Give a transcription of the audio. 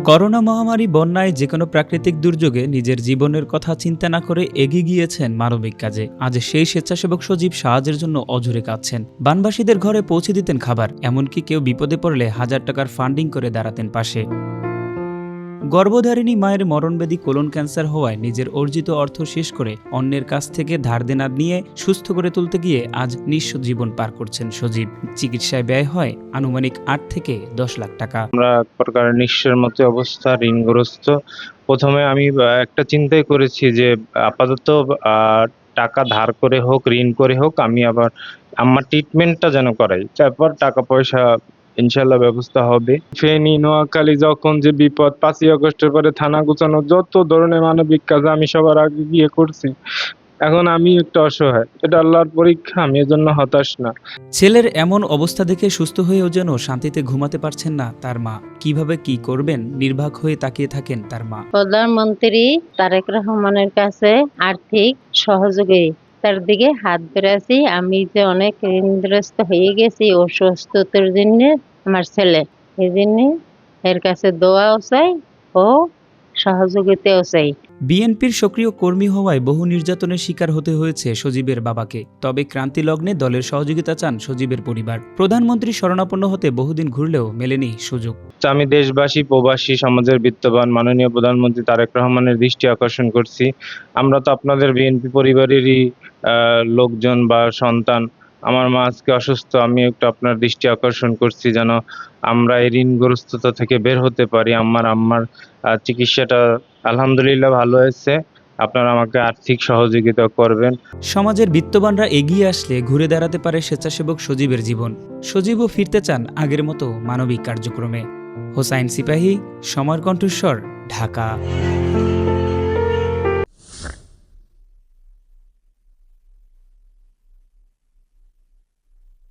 Corona মহামারী, বন্যায় যেকোনো প্রাকৃতিক দুর্যোগে নিজের জীবনের কথা চিন্তা না করে এগিয়ে গিয়েছেন মানবিক কাজে। আজ সেই স্বেচ্ছাসেবক সজীব সাহায্যের জন্য অঝরে কাঁদছেন। বানবাসীদের ঘরে পৌঁছে দিতেন খাবার, এমনকি কেউ বিপদে পড়লে 1000 টাকার ফান্ডিং করে দাঁড়াতেন পাশে। গর্ভধারিণী মায়ের মরণব্যাধি কোলন ক্যান্সার হওয়ায় নিজের অর্জিত অর্থ শেষ করে অন্যের কাছ থেকে ধার দেনা নিয়ে সুস্থ করে তুলতে গিয়ে আজ নিঃস্ব জীবন পার করছেন সজীব। চিকিৎসায় ব্যয় হয় আনুমানিক 8 থেকে 10 লাখ টাকা। আমরা এক প্রকার নিঃস্বের মতো অবস্থা, ঋণগ্রস্ত। প্রথমে আমি একটা চিন্তাই করেছি যে আপাতত টাকা ধার করে হোক, ঋণ করে হোক, আমি আবার আমার ট্রিটমেন্টটা যেন করাই, তারপর টাকা পয়সা ইনশাল্লাহ ব্যবস্থা হবে। ফেনী, নোয়াখালী যখন যে বিপদ, 5ই আগস্টের পরে থানা গুছানো, যত ধরনের মানবিক কাজ আমি সবার আগে গিয়ে করছি। এখন আমি একটা অসহায়, এটা আল্লাহর পরীক্ষা, আমি এজন্য হতাশ না। ছেলের এমন অবস্থা দেখে সুস্থ হয়েও যেন শান্তিতে ঘুমাতে পারছেন না তার মা। কিভাবে কি করবেন নির্বাক হয়ে তাকিয়ে থাকেন তার মা। প্রধানমন্ত্রী তারেক রহমানের কাছে আর্থিক সহযোগিতার দিকে হাত বেড়াচ্ছি। আমি যে অনেক ঋণগ্রস্ত হয়ে গেছি অসুস্থতার জন্য, আমার ছেলে এই জন্য এর কাছে দোয়াও চাই ও সহযোগিতাও চাই। বিএনপির সক্রিয় কর্মী হওয়ায় বহু নির্যাতনের শিকার হতে হয়েছে সজীবের বাবাকে। তবে ক্রান্তি লগ্নে দলের সহযোগিতা চান সজীবের পরিবার। প্রধানমন্ত্রী শরণাপন্ন হতে বহুদিন ঘুরলেও মেলেনি সুযোগ। আমি দেশবাসী, প্রবাসী, সমাজের বিত্তবান মাননীয় প্রধানমন্ত্রী তারেক রহমানের দৃষ্টি আকর্ষণ করছি। আমরা তো আপনাদের বিএনপি পরিবারেরই লোকজন বা সন্তান। আমার মা আজকে অসুস্থ, আমি একটু আপনার দৃষ্টি আকর্ষণ করছি যেন আমরা এই ঋণগ্রস্ততা থেকে বের হতে পারি। আমার চিকিৎসাটা আলহামদুলিল্লাহ ভালো হয়েছে। আপনারা আমাকে আর্থিক সহযোগিতা করবেন। সমাজের বিত্তবানরা এগিয়ে আসলে ঘুরে দাঁড়াতে পারে স্বেচ্ছাসেবক সজীবের জীবন। সজীবও ফিরতে চান আগের মতো মানবিক কার্যক্রমে। হোসাইন সিপাহী, সময়ের কণ্ঠস্বর, ঢাকা।